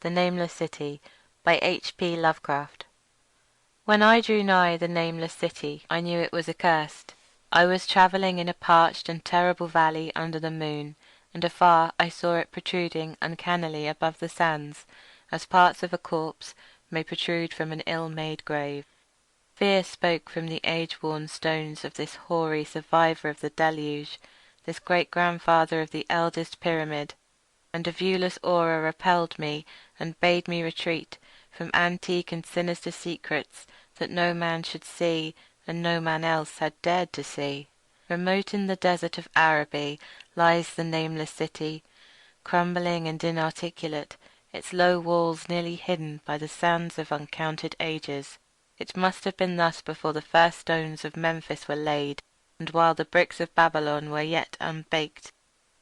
The Nameless City by H.P. Lovecraft. When I drew nigh the nameless city, I knew it was accursed. I was travelling in a parched and terrible valley under the moon, and afar I saw it protruding uncannily above the sands, as parts of a corpse may protrude from an ill-made grave. Fear spoke from the age-worn stones of this hoary survivor of the deluge, this great-grandfather of the eldest pyramid, and a viewless aura repelled me and bade me retreat from antique and sinister secrets that no man should see and no man else had dared to see. Remote in the desert of Araby lies the nameless city, crumbling and inarticulate, its low walls nearly hidden by the sands of uncounted ages. It must have been thus before the first stones of Memphis were laid, and while the bricks of Babylon were yet unbaked.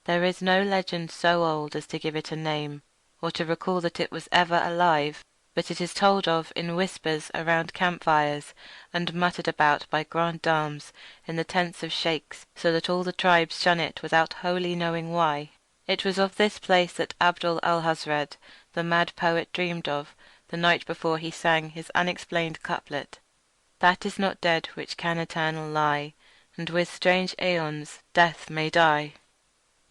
There is no legend so old as to give it a name, or to recall that it was ever alive, but it is told of in whispers around campfires, and muttered about by grandes dames in the tents of sheiks, so that all the tribes shun it without wholly knowing why. It was of this place that Abdul Alhazred, the mad poet, dreamed of, the night before he sang his unexplained couplet: "That is not dead which can eternal lie, and with strange aeons death may die."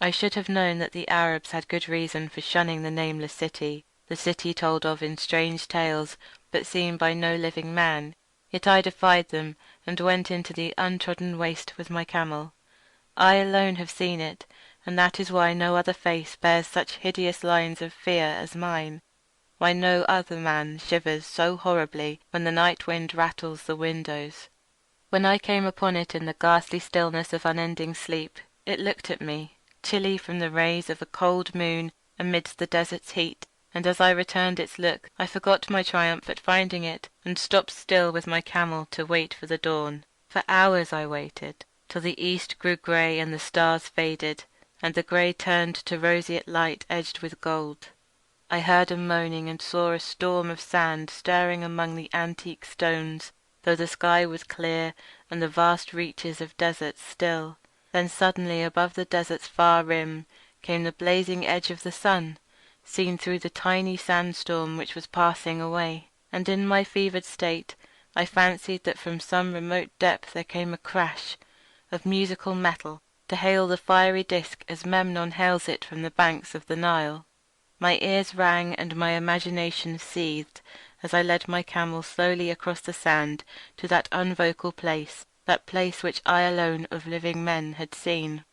I should have known that the Arabs had good reason for shunning the nameless city, the city told of in strange tales, but seen by no living man, yet I defied them, and went into the untrodden waste with my camel. I alone have seen it, and that is why no other face bears such hideous lines of fear as mine, why no other man shivers so horribly when the night wind rattles the windows. When I came upon it in the ghastly stillness of unending sleep, it looked at me, chilly from the rays of a cold moon amidst the desert's heat, and as I returned its look I forgot my triumph at finding it, and stopped still with my camel to wait for the dawn. For hours I waited, till the east grew grey and the stars faded, and the grey turned to roseate light edged with gold. I heard a moaning and saw a storm of sand stirring among the antique stones, though the sky was clear and the vast reaches of desert still. Then suddenly above the desert's far rim came the blazing edge of the sun, seen through the tiny sandstorm which was passing away, and in my fevered state I fancied that from some remote depth there came a crash of musical metal to hail the fiery disk as Memnon hails it from the banks of the Nile. My ears rang and my imagination seethed as I led my camel slowly across the sand to that unvocal place, that place which I alone of living men had seen.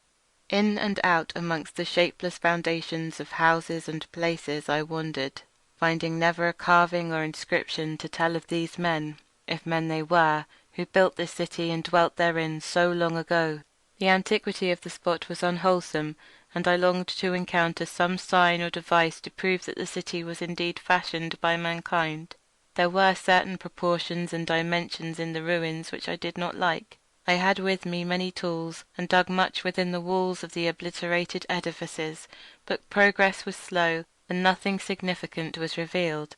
In and out amongst the shapeless foundations of houses and places I wandered, finding never a carving or inscription to tell of these men, if men they were, who built this city and dwelt therein so long ago. The antiquity of the spot was unwholesome, and I longed to encounter some sign or device to prove that the city was indeed fashioned by mankind. There were certain proportions and dimensions in the ruins which I did not like. I had with me many tools, and dug much within the walls of the obliterated edifices, but progress was slow, and nothing significant was revealed.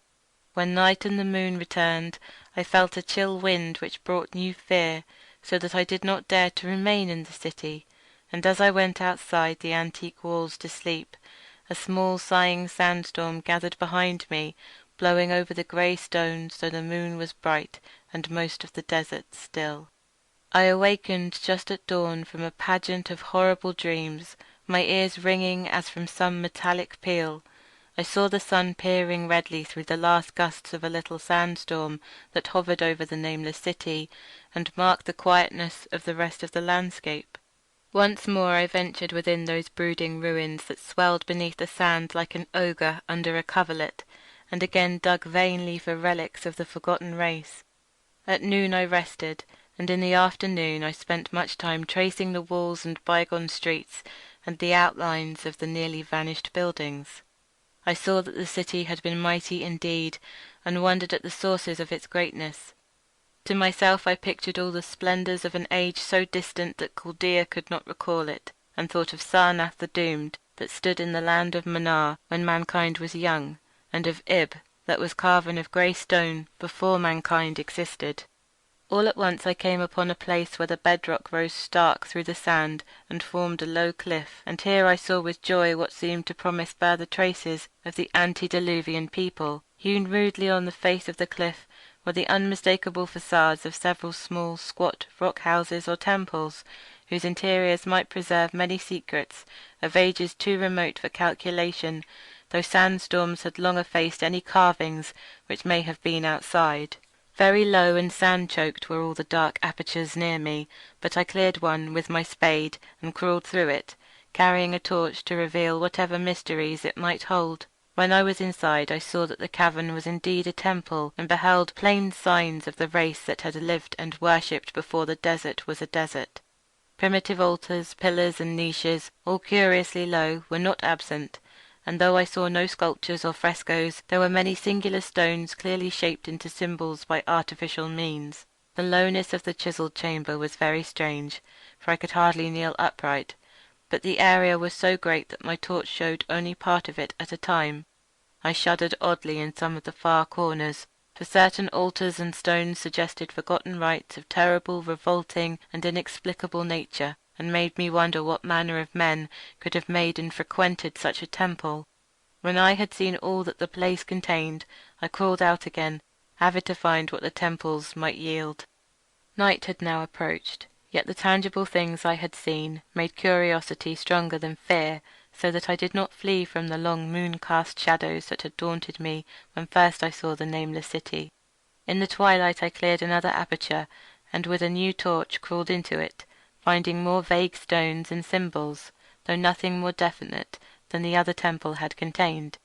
When night and the moon returned, I felt a chill wind which brought new fear, so that I did not dare to remain in the city, and as I went outside the antique walls to sleep, a small sighing sandstorm gathered behind me, blowing over the grey stones though the moon was bright and most of the desert still. I awakened just at dawn from a pageant of horrible dreams, my ears ringing as from some metallic peal. I saw the sun peering redly through the last gusts of a little sandstorm that hovered over the nameless city, and marked the quietness of the rest of the landscape. Once more I ventured within those brooding ruins that swelled beneath the sand like an ogre under a coverlet, and again dug vainly for relics of the forgotten race. At noon I rested, and in the afternoon I spent much time tracing the walls and bygone streets, and the outlines of the nearly vanished buildings. I saw that the city had been mighty indeed, and wondered at the sources of its greatness. To myself I pictured all the splendours of an age so distant that Chaldea could not recall it, and thought of Sarnath the Doomed, that stood in the land of Manar when mankind was young, and of Ib, that was carven of grey stone before mankind existed. All at once I came upon a place where the bedrock rose stark through the sand and formed a low cliff, and here I saw with joy what seemed to promise further traces of the antediluvian people. Hewn rudely on the face of the cliff were the unmistakable facades of several small, squat rock houses or temples, whose interiors might preserve many secrets of ages too remote for calculation, though sandstorms had long effaced any carvings which may have been outside. Very low and sand-choked were all the dark apertures near me, but I cleared one with my spade and crawled through it, carrying a torch to reveal whatever mysteries it might hold. When I was inside I saw that the cavern was indeed a temple, and beheld plain signs of the race that had lived and worshipped before the desert was a desert. Primitive altars, pillars, and niches, all curiously low, were not absent, and though I saw no sculptures or frescoes, there were many singular stones clearly shaped into symbols by artificial means. The lowness of the chiselled chamber was very strange, for I could hardly kneel upright, but the area was so great that my torch showed only part of it at a time. I shuddered oddly in some of the far corners, for certain altars and stones suggested forgotten rites of terrible, revolting, and inexplicable nature, and made me wonder what manner of men could have made and frequented such a temple. When I had seen all that the place contained, I crawled out again, avid to find what the temples might yield. Night had now approached, yet the tangible things I had seen made curiosity stronger than fear, so that I did not flee from the long moon-cast shadows that had daunted me when first I saw the nameless city. In the twilight I cleared another aperture, and with a new torch crawled into it, finding more vague stones and symbols, though nothing more definite than the other temple had contained.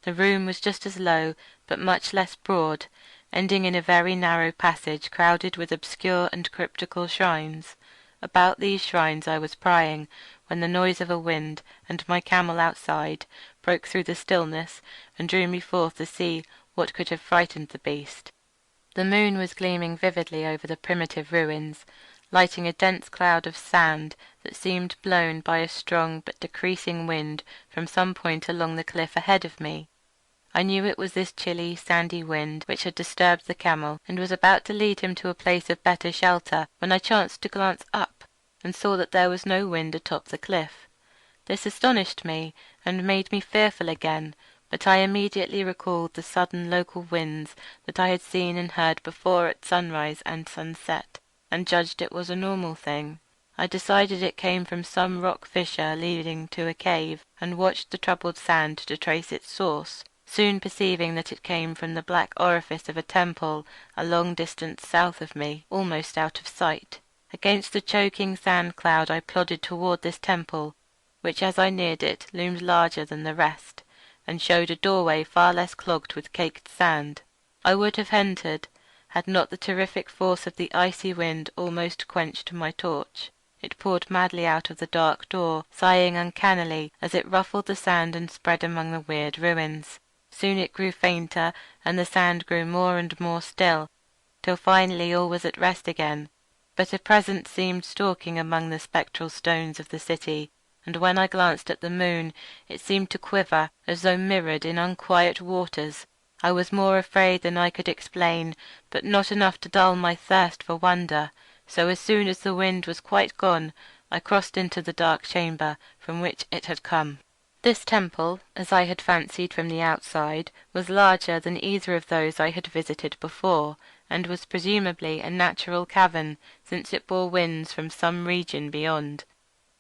The room was just as low, but much less broad, ending in a very narrow passage crowded with obscure and cryptical shrines. About these shrines I was prying, when the noise of a wind, and my camel outside, broke through the stillness, and drew me forth to see what could have frightened the beast. The moon was gleaming vividly over the primitive ruins, lighting a dense cloud of sand that seemed blown by a strong but decreasing wind from some point along the cliff ahead of me. I knew it was this chilly, sandy wind which had disturbed the camel, and was about to lead him to a place of better shelter, when I chanced to glance up, and saw that there was no wind atop the cliff. This astonished me, and made me fearful again, but I immediately recalled the sudden local winds that I had seen and heard before at sunrise and sunset, and judged it was a normal thing. I decided it came from some rock fissure leading to a cave, and watched the troubled sand to trace its source, soon perceiving that it came from the black orifice of a temple a long distance south of me, almost out of sight. Against the choking sand cloud I plodded toward this temple, which as I neared it loomed larger than the rest, and showed a doorway far less clogged with caked sand. I would have entered, had not the terrific force of the icy wind almost quenched my torch. It poured madly out of the dark door, sighing uncannily as it ruffled the sand and spread among the weird ruins. Soon it grew fainter, and the sand grew more and more still, till finally all was at rest again. But a presence seemed stalking among the spectral stones of the city, and when I glanced at the moon it seemed to quiver as though mirrored in unquiet waters. I was more afraid than I could explain, but not enough to dull my thirst for wonder, so as soon as the wind was quite gone I crossed into the dark chamber from which it had come. This temple, as I had fancied from the outside, was larger than either of those I had visited before, and was presumably a natural cavern, since it bore winds from some region beyond.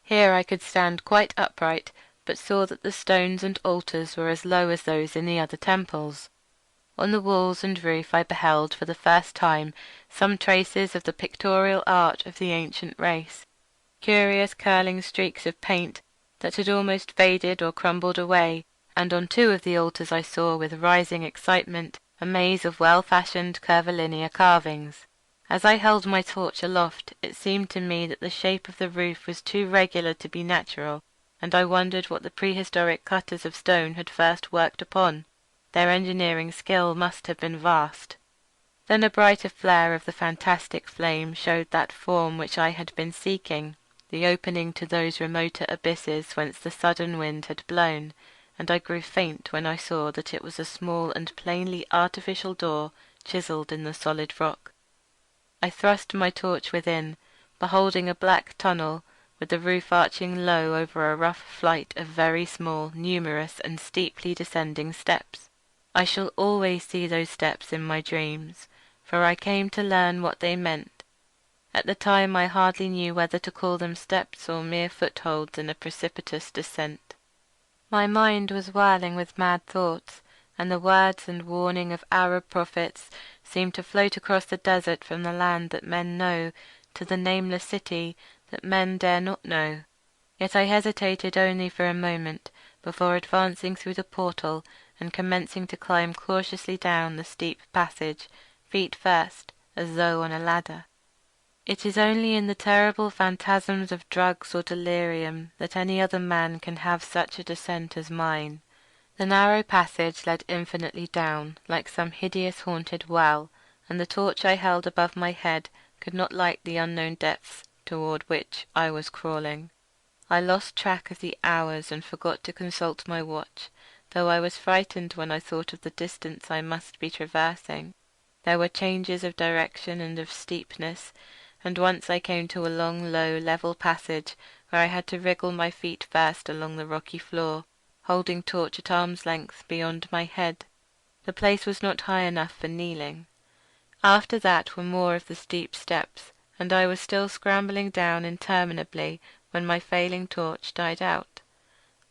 Here I could stand quite upright, but saw that the stones and altars were as low as those in the other temples. On the walls and roof I beheld for the first time some traces of the pictorial art of the ancient race, curious curling streaks of paint that had almost faded or crumbled away, and on two of the altars I saw with rising excitement a maze of well-fashioned curvilinear carvings. As I held my torch aloft it seemed to me that the shape of the roof was too regular to be natural, and I wondered what the prehistoric cutters of stone had first worked upon. Their engineering skill must have been vast. Then a brighter flare of the fantastic flame showed that form which I had been seeking, the opening to those remoter abysses whence the sudden wind had blown, and I grew faint when I saw that it was a small and plainly artificial door chiselled in the solid rock. I thrust my torch within, beholding a black tunnel, with the roof arching low over a rough flight of very small, numerous, and steeply descending steps. I shall always see those steps in my dreams, for I came to learn what they meant. At the time I hardly knew whether to call them steps or mere footholds in a precipitous descent. My mind was whirling with mad thoughts, and the words and warning of Arab prophets seemed to float across the desert from the land that men know to the nameless city that men dare not know. Yet I hesitated only for a moment before advancing through the portal and commencing to climb cautiously down the steep passage, feet first, as though on a ladder. It is only in the terrible phantasms of drugs or delirium that any other man can have such a descent as mine. The narrow passage led infinitely down, like some hideous haunted well, and the torch I held above my head could not light the unknown depths toward which I was crawling. I lost track of the hours and forgot to consult my watch, though I was frightened when I thought of the distance I must be traversing. There were changes of direction and of steepness, and once I came to a long, low, level passage where I had to wriggle my feet first along the rocky floor, holding torch at arm's length beyond my head. The place was not high enough for kneeling. After that were more of the steep steps, and I was still scrambling down interminably when my failing torch died out.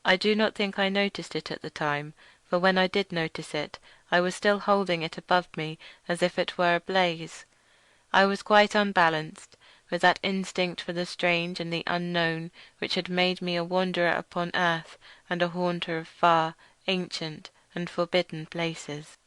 I do not think I noticed it at the time, for when I did notice it, I was still holding it above me as if it were ablaze. I was quite unbalanced, with that instinct for the strange and the unknown which had made me a wanderer upon earth and a haunter of far, ancient, and forbidden places.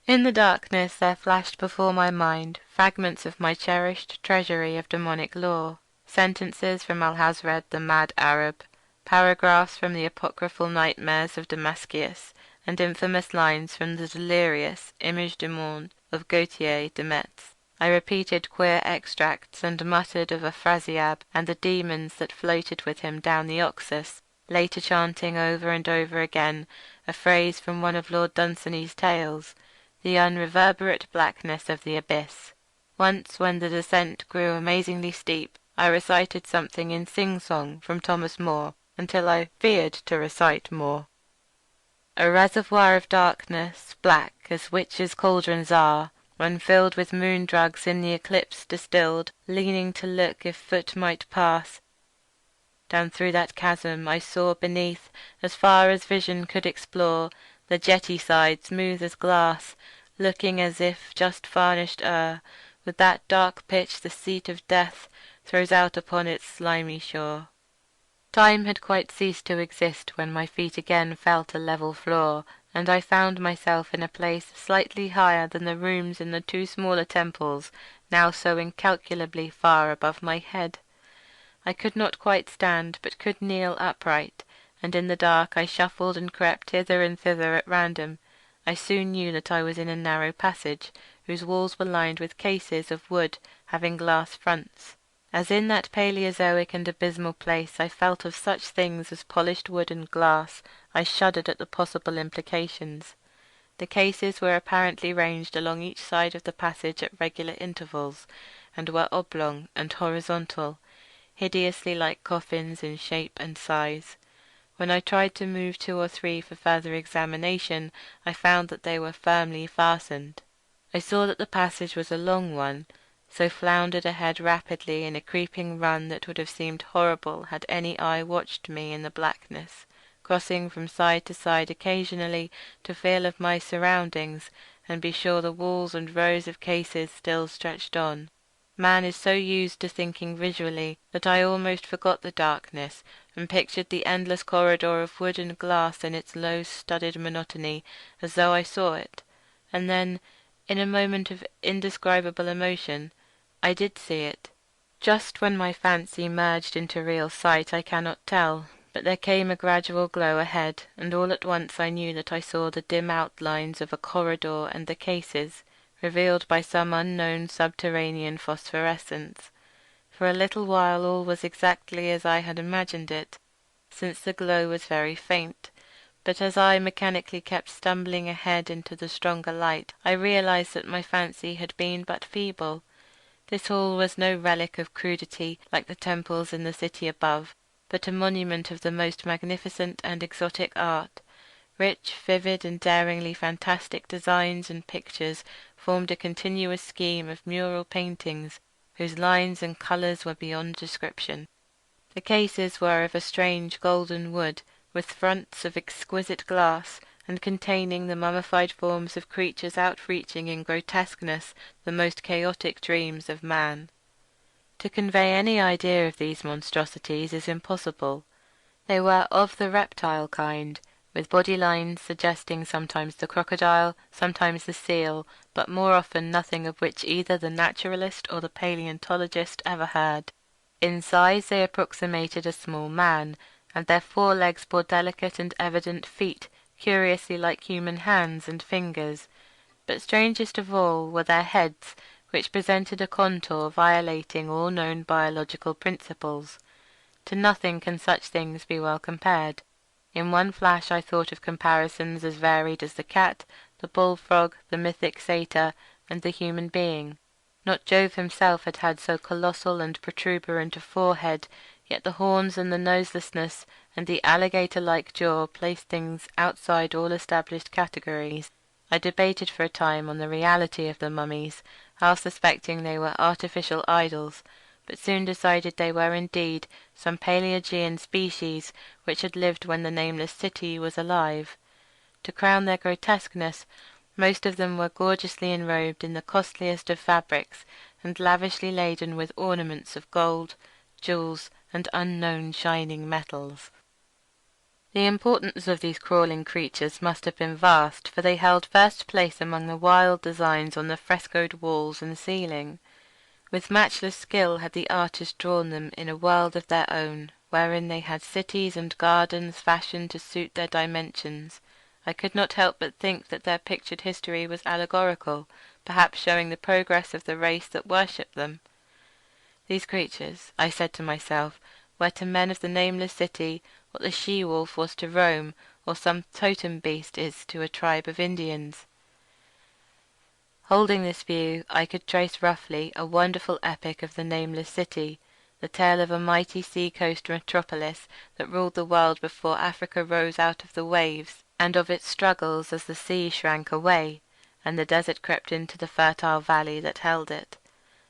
In the darkness there flashed before my mind fragments of my cherished treasury of demonic lore, sentences from Alhazred the mad Arab, paragraphs from the apocryphal nightmares of Damascus, and infamous lines from the delirious Image du Monde of Gautier de Metz. I repeated queer extracts and muttered of Afrasiab and the demons that floated with him down the Oxus, later chanting over and over again a phrase from one of Lord Dunsany's tales, the unreverberate blackness of the abyss. Once, when the descent grew amazingly steep, I recited something in sing-song from Thomas Moore, until I feared to recite more. A reservoir of darkness, black as witches' cauldrons are, when filled with moon drugs in the eclipse distilled, leaning to look if foot might pass. Down through that chasm I saw beneath, as far as vision could explore, the jetty side smooth as glass, looking as if just varnished with that dark pitch the seat of death throws out upon its slimy shore. Time had quite ceased to exist when my feet again felt a level floor, and I found myself in a place slightly higher than the rooms in the two smaller temples, now so incalculably far above my head. I could not quite stand, but could kneel upright, and in the dark I shuffled and crept hither and thither at random. I soon knew that I was in a narrow passage, whose walls were lined with cases of wood having glass fronts. As in that Paleozoic and abysmal place I felt of such things as polished wood and glass, I shuddered at the possible implications. The cases were apparently ranged along each side of the passage at regular intervals, and were oblong and horizontal, hideously like coffins in shape and size. When I tried to move two or three for further examination, I found that they were firmly fastened. I saw that the passage was a long one, so floundered ahead rapidly in a creeping run that would have seemed horrible had any eye watched me in the blackness, crossing from side to side occasionally to feel of my surroundings and be sure the walls and rows of cases still stretched on. Man is so used to thinking visually that I almost forgot the darkness and pictured the endless corridor of wood and glass in its low studded monotony as though I saw it, and then, in a moment of indescribable emotion, I did see it. Just when my fancy merged into real sight I cannot tell, but there came a gradual glow ahead, and all at once I knew that I saw the dim outlines of a corridor and the cases, revealed by some unknown subterranean phosphorescence. For a little while all was exactly as I had imagined it, since the glow was very faint, but as I mechanically kept stumbling ahead into the stronger light, I realized that my fancy had been but feeble, This hall was no relic of crudity like the temples in the city above, but a monument of the most magnificent and exotic art. Rich, vivid, and daringly fantastic designs and pictures formed a continuous scheme of mural paintings whose lines and colours were beyond description. The cases were of a strange golden wood, with fronts of exquisite glass, and containing the mummified forms of creatures outreaching in grotesqueness the most chaotic dreams of man. To convey any idea of these monstrosities is impossible. They were of the reptile kind, with body lines suggesting sometimes the crocodile, sometimes the seal, but more often nothing of which either the naturalist or the paleontologist ever heard. In size they approximated a small man, and their forelegs bore delicate and evident feet, curiously like human hands and fingers. But strangest of all were their heads, which presented a contour violating all known biological principles. To nothing can such things be well compared. In one flash I thought of comparisons as varied as the cat, the bullfrog, the mythic satyr, and the human being. Not Jove himself had had so colossal and protuberant a forehead, yet the horns and the noselessness and the alligator-like jaw placed things outside all established categories. I debated for a time on the reality of the mummies, half suspecting they were artificial idols, but soon decided they were indeed some Paleogean species which had lived when the Nameless City was alive. To crown their grotesqueness, most of them were gorgeously enrobed in the costliest of fabrics, and lavishly laden with ornaments of gold, jewels, and unknown shining metals. The importance of these crawling creatures must have been vast, for they held first place among the wild designs on the frescoed walls and ceiling. With matchless skill had the artist drawn them in a world of their own, wherein they had cities and gardens fashioned to suit their dimensions. I could not help but think that their pictured history was allegorical, perhaps showing the progress of the race that worshipped them. These creatures, I said to myself, were to men of the Nameless City what the she-wolf was to Rome, or some totem beast is to a tribe of Indians. Holding this view, I could trace roughly a wonderful epic of the Nameless City, the tale of a mighty sea-coast metropolis that ruled the world before Africa rose out of the waves, and of its struggles as the sea shrank away, and the desert crept into the fertile valley that held it.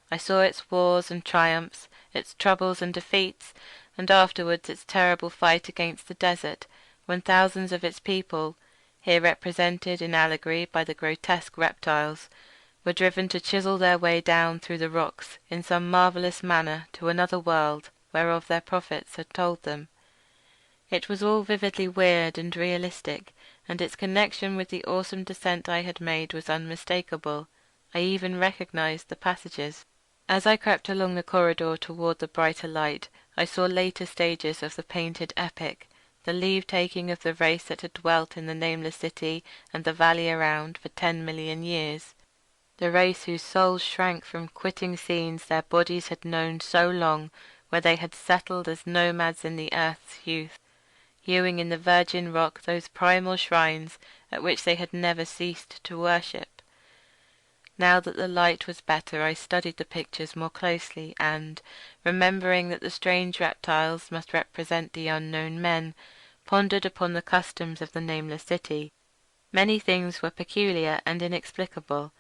I saw its wars and triumphs, its troubles and defeats, and afterwards its terrible fight against the desert, when thousands of its people, here represented in allegory by the grotesque reptiles, were driven to chisel their way down through the rocks in some marvellous manner to another world whereof their prophets had told them. It was all vividly weird and realistic, and its connection with the awesome descent I had made was unmistakable. I even recognized the passages. As I crept along the corridor toward the brighter light, I saw later stages of the painted epic, the leave-taking of the race that had dwelt in the Nameless City and the valley around for 10 million years, the race whose souls shrank from quitting scenes their bodies had known so long, where they had settled as nomads in the earth's youth, hewing in the virgin rock those primal shrines at which they had never ceased to worship. Now that the light was better, I studied the pictures more closely, and, remembering that the strange reptiles must represent the unknown men, pondered upon the customs of the Nameless City. Many things were peculiar and inexplicable.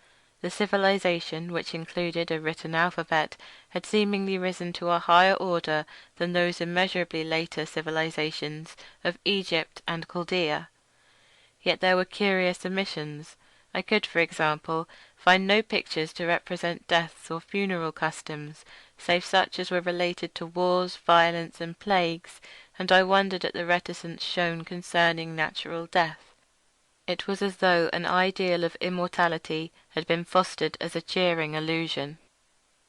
The civilization, which included a written alphabet, had seemingly risen to a higher order than those immeasurably later civilizations of Egypt and Chaldea. Yet there were curious omissions. I could, for example, find no pictures to represent deaths or funeral customs, save such as were related to wars, violence, and plagues, and I wondered at the reticence shown concerning natural death. It was as though an ideal of immortality had been fostered as a cheering illusion.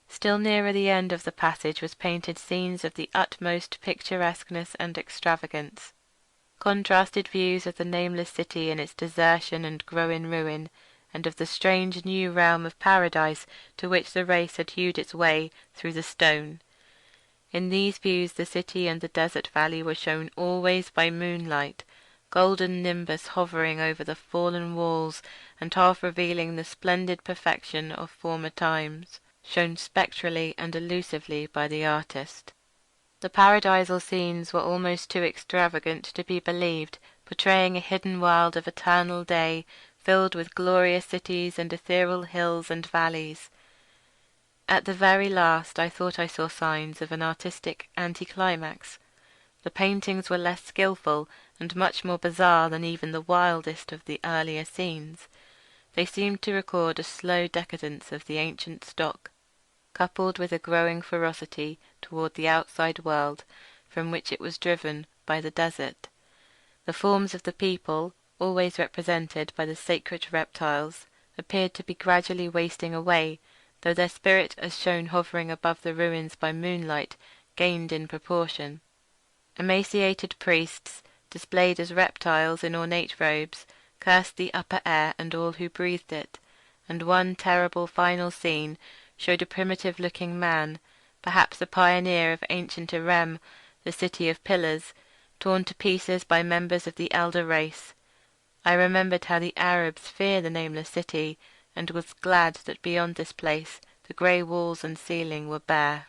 Still nearer the end of the passage was painted scenes of the utmost picturesqueness and extravagance. Contrasted views of the Nameless City in its desertion and growing ruin, and of the strange new realm of paradise to which the race had hewed its way through the stone. In these views the city and the desert valley were shown always by moonlight, golden nimbus hovering over the fallen walls and half revealing the splendid perfection of former times. shown spectrally and elusively by the artist. The paradisal scenes were almost too extravagant to be believed, portraying a hidden world of eternal day, filled with glorious cities and ethereal hills and valleys. At the very last I thought I saw signs of an artistic anticlimax. The paintings were less skilful and much more bizarre than even the wildest of the earlier scenes. They seemed to record a slow decadence of the ancient stock, coupled with a growing ferocity toward the outside world from which it was driven by the desert. The forms of the people, always represented by the sacred reptiles, appeared to be gradually wasting away, though their spirit as shown hovering above the ruins by moonlight gained in proportion. Emaciated priests, displayed as reptiles in ornate robes, cursed the upper air and all who breathed it, and one terrible final scene showed a primitive-looking man, perhaps a pioneer of ancient Irem, the city of pillars, torn to pieces by members of the elder race. I remembered how the Arabs fear the Nameless city, and was glad that beyond this place the grey walls and ceiling were bare.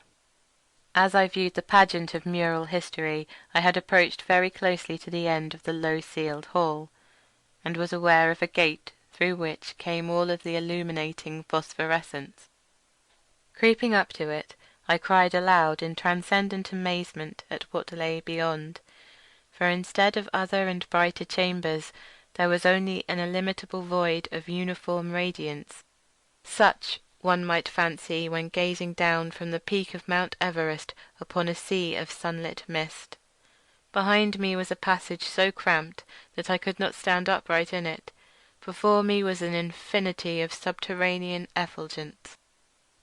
As I viewed the pageant of mural history, I had approached very closely to the end of the low-ceiled hall, and was aware of a gate through which came all of the illuminating phosphorescence. Creeping up to it, I cried aloud in transcendent amazement at what lay beyond, for instead of other and brighter chambers, there was only an illimitable void of uniform radiance, such one might fancy when gazing down from the peak of Mount Everest upon a sea of sunlit mist. Behind me was a passage so cramped that I could not stand upright in it. Before me was an infinity of subterranean effulgence.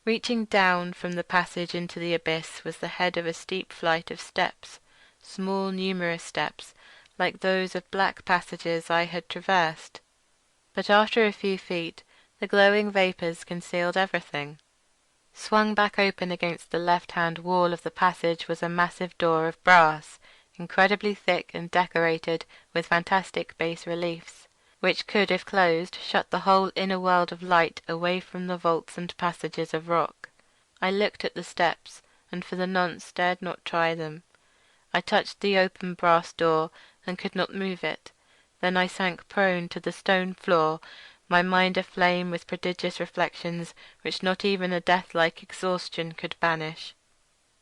Reaching down from the passage into the abyss was the head of a steep flight of steps, small numerous steps, like those of black passages I had traversed. But after a few feet, the glowing vapours concealed everything. Swung back open against the left-hand wall of the passage was a massive door of brass, incredibly thick and decorated with fantastic bas-reliefs, which could, if closed, shut the whole inner world of light away from the vaults and passages of rock. I looked at the steps, and for the nonce dared not try them. I touched the open brass door, and could not move it. Then I sank prone to the stone floor, my mind aflame with prodigious reflections which not even a death-like exhaustion could banish.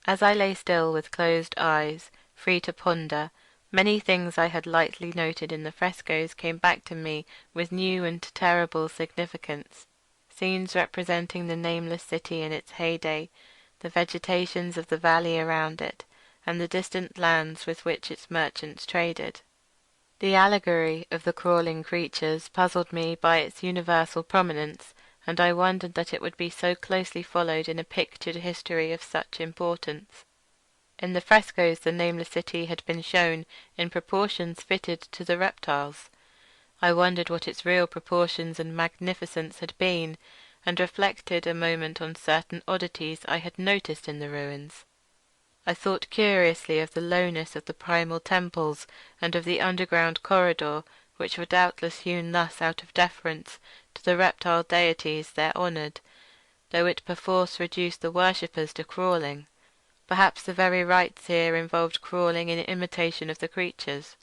As I lay still with closed eyes, free to ponder, many things I had lightly noted in the frescoes came back to me with new and terrible significance. Scenes representing the Nameless city in its heyday, the vegetations of the valley around it, and the distant lands with which its merchants traded. The allegory of the crawling creatures puzzled me by its universal prominence, and I wondered that it would be so closely followed in a pictured history of such importance. In the frescoes the Nameless city had been shown in proportions fitted to the reptiles. I wondered what its real proportions and magnificence had been, and reflected a moment on certain oddities I had noticed in the ruins. I thought curiously of the lowness of the primal temples, and of the underground corridor, which were doubtless hewn thus out of deference to the reptile deities there honoured, though it perforce reduced the worshippers to crawling. Perhaps the very rites here involved crawling in imitation of the creatures.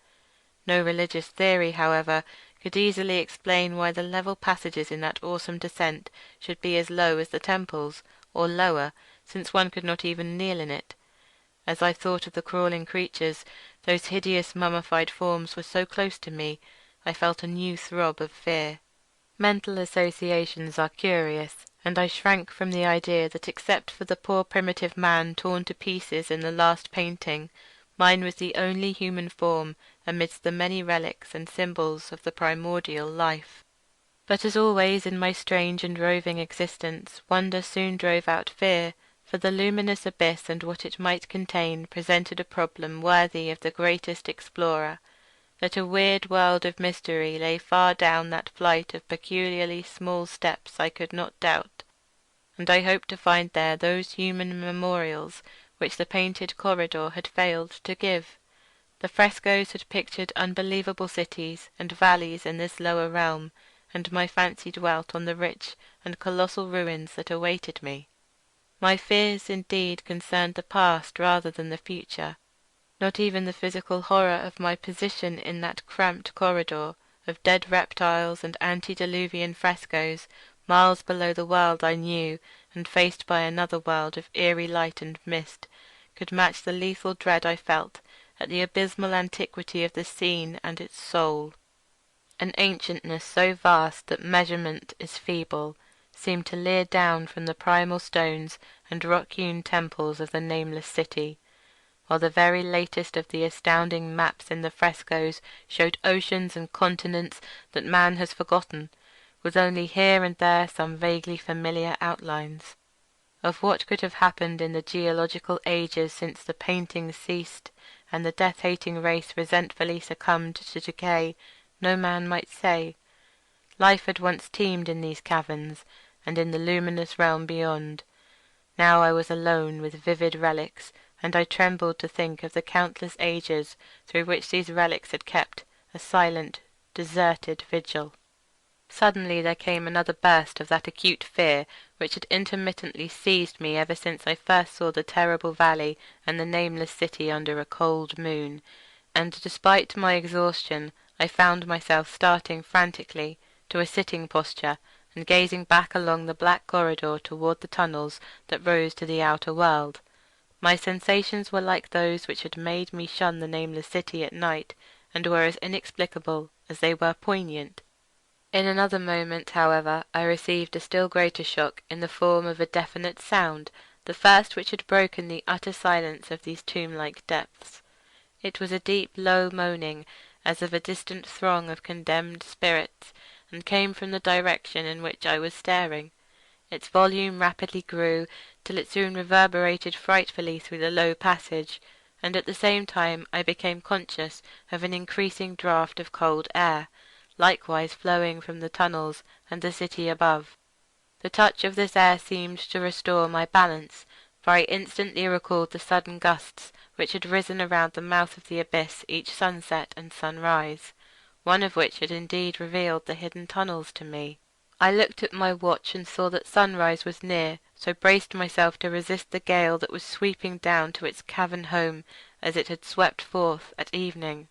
No religious theory, however, could easily explain why the level passages in that awesome descent should be as low as the temples, or lower, since one could not even kneel in it. As I thought of the crawling creatures, those hideous mummified forms were so close to me, I felt a new throb of fear. Mental associations are curious, and I shrank from the idea that except for the poor primitive man torn to pieces in the last painting, mine was the only human form amidst the many relics and symbols of the primordial life. But as always in my strange and roving existence, wonder soon drove out fear, for the luminous abyss and what it might contain presented a problem worthy of the greatest explorer. That a weird world of mystery lay far down that flight of peculiarly small steps I could not doubt, and I hoped to find there those human memorials which the painted corridor had failed to give. The frescoes had pictured unbelievable cities and valleys in this lower realm, and my fancy dwelt on the rich and colossal ruins that awaited me. My fears indeed concerned the past rather than the future. Not even the physical horror of my position in that cramped corridor of dead reptiles and antediluvian frescoes, miles below the world I knew and faced by another world of eerie light and mist, could match the lethal dread I felt at the abysmal antiquity of the scene and its soul. An ancientness so vast that measurement is feeble seemed to leer down from the primal stones and rock-hewn temples of the nameless city, while the very latest of the astounding maps in the frescoes showed oceans and continents that man has forgotten, with only here and there some vaguely familiar outlines of what could have happened in the geological ages since the painting ceased and the death-hating race resentfully succumbed to decay. No man might say. Life had once teemed in these caverns and in the luminous realm beyond. Now I was alone with vivid relics, and I trembled to think of the countless ages through which these relics had kept a silent, deserted vigil. Suddenly there came another burst of that acute fear which had intermittently seized me ever since I first saw the terrible valley and the nameless city under a cold moon, and despite my exhaustion I found myself starting frantically to a sitting posture and gazing back along the black corridor toward the tunnels that rose to the outer world. My sensations were like those which had made me shun the nameless city at night, and were as inexplicable as they were poignant. In another moment, however, I received a still greater shock in the form of a definite sound, the first which had broken the utter silence of these tomb-like depths. It was a deep, low moaning, as of a distant throng of condemned spirits, and came from the direction in which I was staring. Its volume rapidly grew, till it soon reverberated frightfully through the low passage, and at the same time I became conscious of an increasing draught of cold air, likewise flowing from the tunnels and the city above. The touch of this air seemed to restore my balance, for I instantly recalled the sudden gusts which had risen around the mouth of the abyss each sunset and sunrise, one of which had indeed revealed the hidden tunnels to me. I looked at my watch and saw that sunrise was near, so braced myself to resist the gale that was sweeping down to its cavern home as it had swept forth at evening.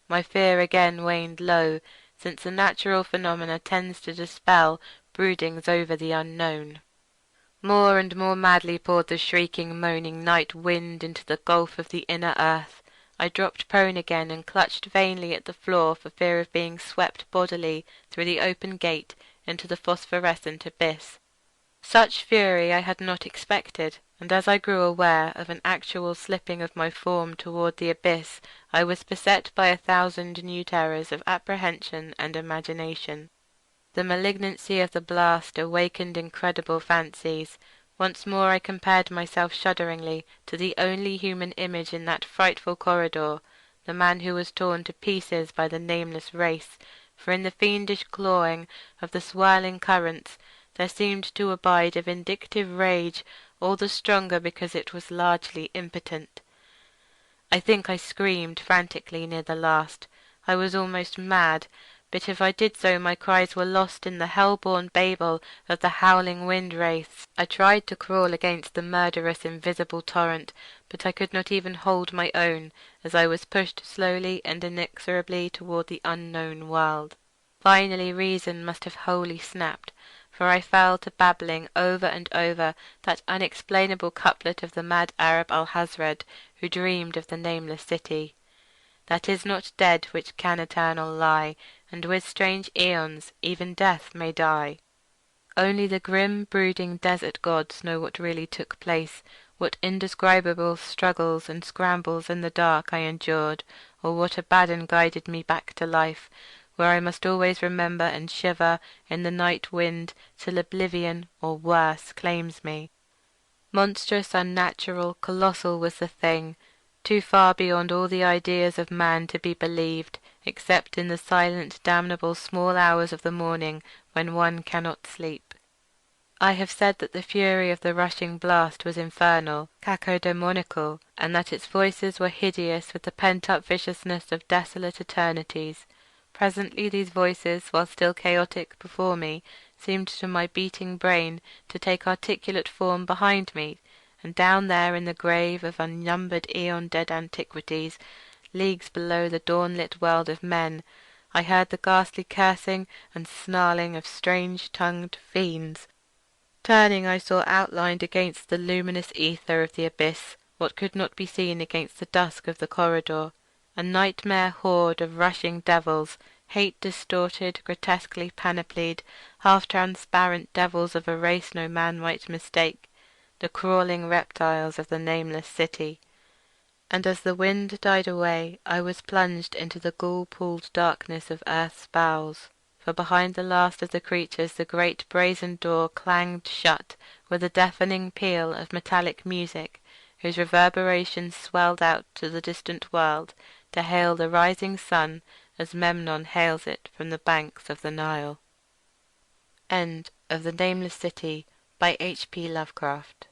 My fear again waned low, since the natural phenomena tends to dispel broodings over the unknown. More and more madly poured the shrieking, moaning night wind into the gulf of the inner earth. I dropped prone again and clutched vainly at the floor for fear of being swept bodily through the open gate into the phosphorescent abyss. Such fury I had not expected, and as I grew aware of an actual slipping of my form toward the abyss, I was beset by 1,000 new terrors of apprehension and imagination. The malignancy of the blast awakened incredible fancies. Once more I compared myself shudderingly to the only human image in that frightful corridor, the man who was torn to pieces by the nameless race, for in the fiendish clawing of the swirling currents there seemed to abide a vindictive rage, all the stronger because it was largely impotent. I think I screamed frantically near the last. I was almost mad, but if I did so my cries were lost in the hell-born babel of the howling wind-wraiths. I tried to crawl against the murderous invisible torrent, but I could not even hold my own, as I was pushed slowly and inexorably toward the unknown world. Finally reason must have wholly snapped, for I fell to babbling over and over that unexplainable couplet of the mad Arab Alhazred, who dreamed of the nameless city. That is not dead which can eternal lie, and with strange aeons even death may die. Only the grim, brooding desert gods know what really took place, what indescribable struggles and scrambles in the dark I endured, or what Abaddon guided me back to life, where I must always remember and shiver in the night wind till oblivion, or worse, claims me. Monstrous, unnatural, colossal was the thing, too far beyond all the ideas of man to be believed, except in the silent, damnable small hours of the morning when one cannot sleep. I have said that the fury of the rushing blast was infernal, cacodemoniacal, and that its voices were hideous with the pent-up viciousness of desolate eternities. Presently these voices, while still chaotic before me, seemed to my beating brain to take articulate form behind me, and down there in the grave of unnumbered aeon-dead antiquities, leagues below the dawn-lit world of men, I heard the ghastly cursing and snarling of strange-tongued fiends. Turning, I saw outlined against the luminous ether of the abyss what could not be seen against the dusk of the corridor, a nightmare horde of rushing devils, hate-distorted, grotesquely panoplied, half-transparent devils of a race no man might mistake, the crawling reptiles of the nameless city. And as the wind died away, I was plunged into the ghoul-pooled darkness of earth's bowels. For behind the last of the creatures the great brazen door clanged shut with a deafening peal of metallic music, whose reverberations swelled out to the distant world to hail the rising sun as Memnon hails it from the banks of the Nile. End of The Nameless City by H. P. Lovecraft.